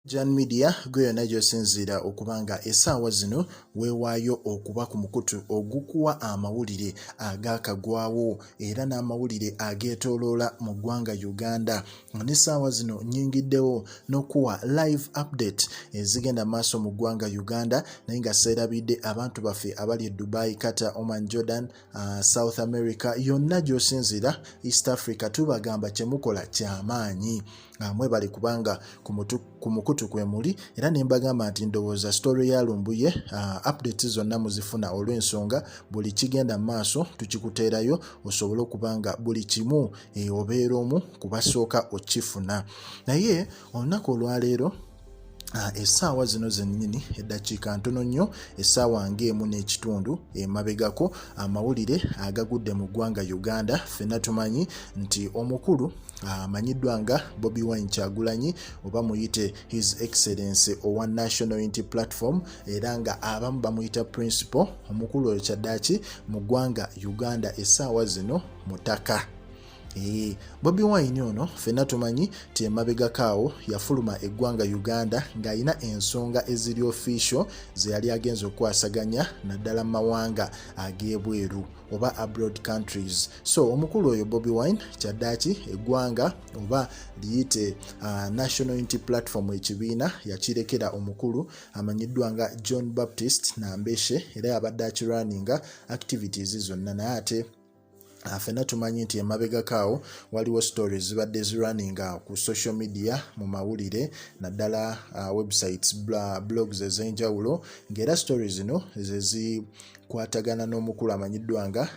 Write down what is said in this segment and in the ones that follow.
Jan Media gwe najo sinzira okubanga essaawa zino weewaayo okuba ku mukutu ogukuwa amawulire agakagwawo era n'amawulire ageetooloola mu ggwanga Uganda. N'essaawa zino nnyingiddewo n'okuwa live update ezigenda maaso mu ggwanga Uganda naye nga seerabidde abantu baffe abali e Dubai, Qatar, Oman, Jordan, South America yonna gy'osinzira East Africa tubagamba kye mukola ky'amaanyi. Mwebale kubanga ku mukutu kwe muli era ne mbagamba nti ndowooza story ya Lumbuye updates zonna muzifuna olw'ensonga buli kigenda maaso tukikuteerayo osobole okubanga buli kimu obeera omu kubasooka okifuna. Naye olunaku olwaleero essaawa zino zennyini eddakiika ntono nnyo essaawa ng'emu n'ekitundu emabegako amawulire agagudde mu ggwanga Uganda ffenna tumanyi nti omukulu amanyiddwa nga Bobi Wine Kyagulanyi oba muyite His Excellency owa National Unity Platform era nga abamu bamuyita principal omukulu oyo kyaddaaki mu ggwanga Uganda essaawa zino mutaka. Bobi Wine ono ffenna tumanyi ti emabegakaawo yafuluma eggwanga Uganda ng'alina ensonga eziri official ze yali agenza okwasaganya naddala mu mawanga ag'ebweru oba abroad countries. So omukulu oyo Bobi Wine kyaddaaki eggwanga oba liyite National Unity Platform ekibiina yakirekera omukulu amanyiddwa nga John Baptist Nambeshe era yabadde akirunninga activities zonna naye ate ffenna tumanyi nti emabegakaawo waliwo stories zibadde zirunninga ku social media mu mawulire naddala websites blogs ez'enjawulo ng'era stories zino zezikwatagana n'omukulu amanyiddwa nga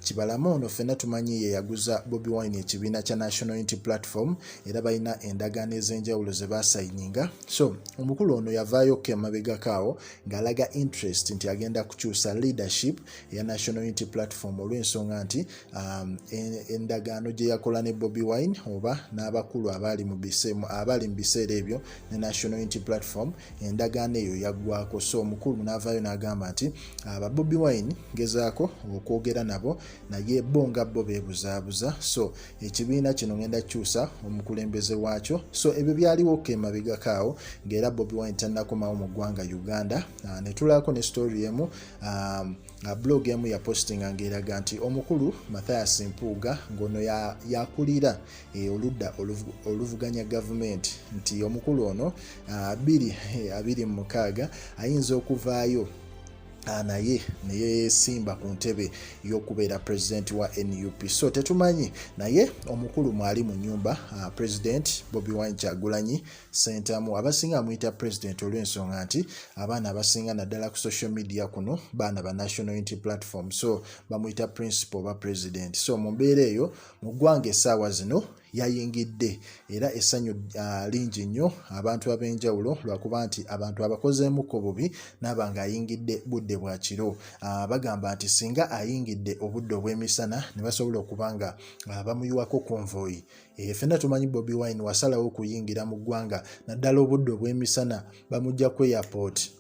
Kibalama ono ffenna tumanyi ye yaguza Bobi Wine ekibiina kya National Unity Platform era balina endagaano ez'enjawulo ze baasayininga. So omukulu ono yavaayo ke emabegakaawo ng'alaga interest nti agenda kukyusa leadership ya National Unity Platform ensonga nti endagaano gye yakola ne Bobi Wine oba n'abakulu abali mu biseera ebyo ne National Unity Platform endagaano eyo yaggwako. So omukulu n'avaayo n'agamba nti aba Bobi Wine gezaako okwogera nabo naye bo nga bo beebuzaabuza. So ekibiina kino ngenda kukyusa omukulembeze waakyo. So ebyo byaliwo ke emabegakaawo ng'era Bobi Wine tannakomawo mu ggwanga Uganda. Ne tulaako ne story emu blog emu ya postinga ng'eraga nti omukulu Mathias Mpuuga ngono yakulira oludda oluvuganya gavumenti nti omukulu ono 2026 ayinza okuvaayo naye neyesimba ku ntebe y'okubeera president wa NUP. So tetumanyi naye omukulu mwali mu nyumba president Bobi Wine Kyagulanyi sentamu abasinga amuyita president olw'ensonga nti abaana abasinga naddala ku social media kuno baana ba National Unity Platform, so bamuyita principal ba president. So mu mbeera eyo mu ggwanga essaawa zino yayingidde era essanyu lingi nnyo abantu ab'enjawulo lwakuba nti abantu abakozeemuko bubi n'abanga ayingidde budde bwa kiro. Bagamba nti singa ayingidde obudde obw'emisana ne basobola okubanga bamuyiwako convoy. Ffenna tumanyi Bobi Wine wasalawo okuyingira mu ggwanga naddala obudde obw'emisana bamujja ku airport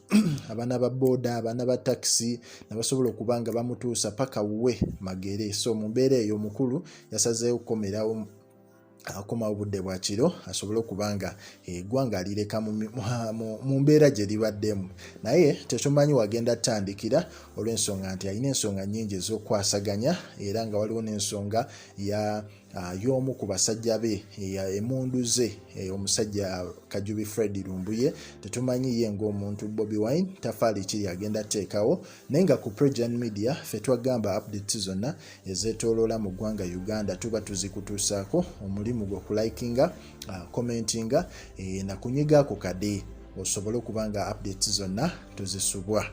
abaana ba boda abaana ba taxi nabasobola okubanga bamutuusa paka wuwe magere. So mu mbeera eyo omukulu yasazeewo kukomerawo akoma obudde bwa kiro asobole okubanga eggwanga alireka mu mbeera gye libaddemu. Naye tetumanyi wagenda tandikira olw'ensonga nti alina ensonga nnyingi ez'okwasaganya era nga waliwo n'ensonga y'omu ku basajja be emundu ze omusajja Engeri Fred Lumbuye. Tetumanyi ye ng'omuntu Bobi Wine tafaali kiri agenda teekawo naye nga ku projourn media ffe twagamba updates zonna ezeetooloola mu ggwanga Uganda tuba tuzikutuusaako. Omulimu gw'okulikinga commentinga na kunyiga ku kade osobole okubanga updates zonna tuzisubwa.